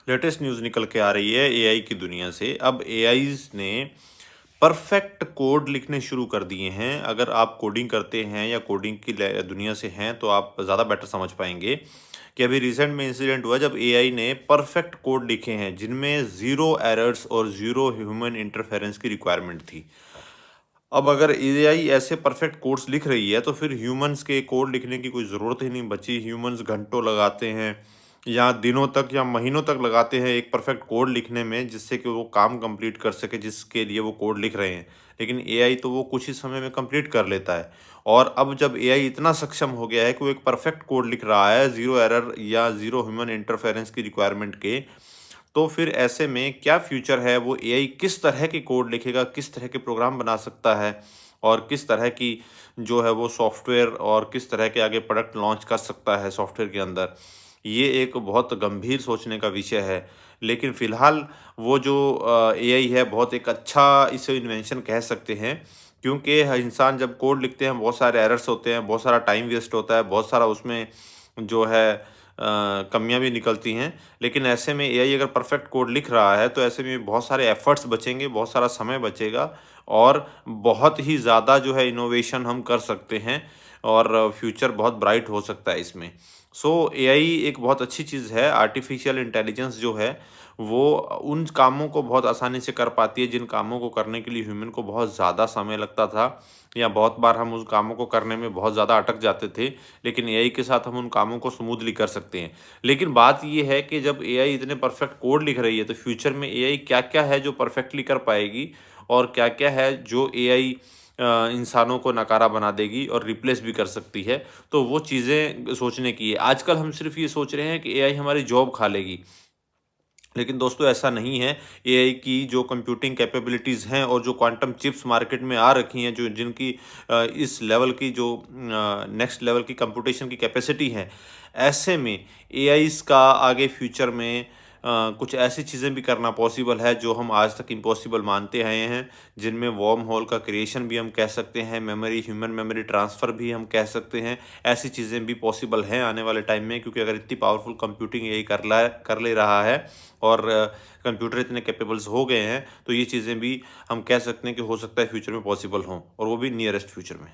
Latest news निकल के आ रही है एआई की दुनिया से। अब एआईज़ ने परफेक्ट कोड लिखने शुरू कर दिए हैं। अगर आप कोडिंग करते हैं या कोडिंग की दुनिया से हैं तो आप ज़्यादा बेटर समझ पाएंगे कि अभी रिसेंट में इंसिडेंट हुआ जब एआई ने परफेक्ट कोड लिखे हैं जिनमें ज़ीरो एरर्स और ज़ीरो ह्यूमन इंटरफेरेंस की रिक्वायरमेंट थी। अब अगर एआई ऐसे परफेक्ट कोड्स लिख रही है तो फिर ह्यूमंस के कोड लिखने की कोई ज़रूरत ही नहीं बची। ह्यूमंस घंटों लगाते हैं या दिनों तक या महीनों तक लगाते हैं एक परफेक्ट कोड लिखने में जिससे कि वो काम कंप्लीट कर सके जिसके लिए वो कोड लिख रहे हैं। लेकिन एआई तो वो कुछ ही समय में कंप्लीट कर लेता है। और अब जब एआई इतना सक्षम हो गया है कि वो एक परफेक्ट कोड लिख रहा है ज़ीरो एरर या ज़ीरो ह्यूमन इंटरफेरेंस की रिक्वायरमेंट के, तो फिर ऐसे में क्या फ्यूचर है, वो एआई किस तरह के कोड लिखेगा, किस तरह के प्रोग्राम बना सकता है और किस तरह की जो है वो सॉफ्टवेयर और किस तरह के आगे प्रोडक्ट लॉन्च कर सकता है सॉफ्टवेयर के अंदर। ये एक बहुत गंभीर सोचने का विषय है। लेकिन फ़िलहाल वो जो एआई है बहुत एक अच्छा इसे इन्वेंशन कह सकते हैं, क्योंकि ह इंसान जब कोड लिखते हैं बहुत सारे एरर्स होते हैं, बहुत सारा टाइम वेस्ट होता है, बहुत सारा उसमें जो है कमियाँ भी निकलती हैं। लेकिन ऐसे में एआई अगर परफेक्ट कोड लिख रहा है तो ऐसे में बहुत सारे एफर्ट्स बचेंगे, बहुत सारा समय बचेगा और बहुत ही ज़्यादा जो है इनोवेशन हम कर सकते हैं और फ्यूचर बहुत ब्राइट हो सकता है इसमें। सो एआई एक बहुत अच्छी चीज़ है। आर्टिफ़िशियल इंटेलिजेंस जो है वो उन कामों को बहुत आसानी से कर पाती है जिन कामों को करने के लिए ह्यूमन को बहुत ज़्यादा समय लगता था या बहुत बार हम उस कामों को करने में बहुत ज़्यादा अटक जाते थे। लेकिन एआई के साथ हम उन कामों को स्मूथली कर सकते हैं। लेकिन बात ये है कि जब एआई इतने परफेक्ट कोड लिख रही है तो फ्यूचर में एआई क्या-क्या है जो परफेक्टली कर पाएगी और क्या-क्या है जो एआई इंसानों को नकारा बना देगी और रिप्लेस भी कर सकती है। तो वो चीज़ें सोचने की है। आजकल हम सिर्फ़ ये सोच रहे हैं कि एआई हमारी जॉब खा लेगी। लेकिन दोस्तों ऐसा नहीं है। एआई की जो कंप्यूटिंग कैपेबिलिटीज़ हैं और जो क्वांटम चिप्स मार्केट में आ रखी हैं जो जिनकी इस लेवल की जो नेक्स्ट लेवल की कंप्यूटेशन की कैपेसिटी है, ऐसे में एआईज़ का आगे फ्यूचर में कुछ ऐसी चीज़ें भी करना पॉसिबल है जो हम आज तक इम्पॉसिबल मानते आए हैं, जिनमें वर्म होल का क्रिएशन भी हम कह सकते हैं, मेमोरी ह्यूमन मेमोरी ट्रांसफ़र भी हम कह सकते हैं। ऐसी चीज़ें भी पॉसिबल हैं आने वाले टाइम में, क्योंकि अगर इतनी पावरफुल कंप्यूटिंग एआई कर ले रहा है और कंप्यूटर इतने कैपेबल्स हो गए हैं, तो ये चीज़ें भी हम कह सकते हैं कि हो सकता है फ्यूचर में पॉसिबल हों और वो भी नियरेस्ट फ्यूचर में।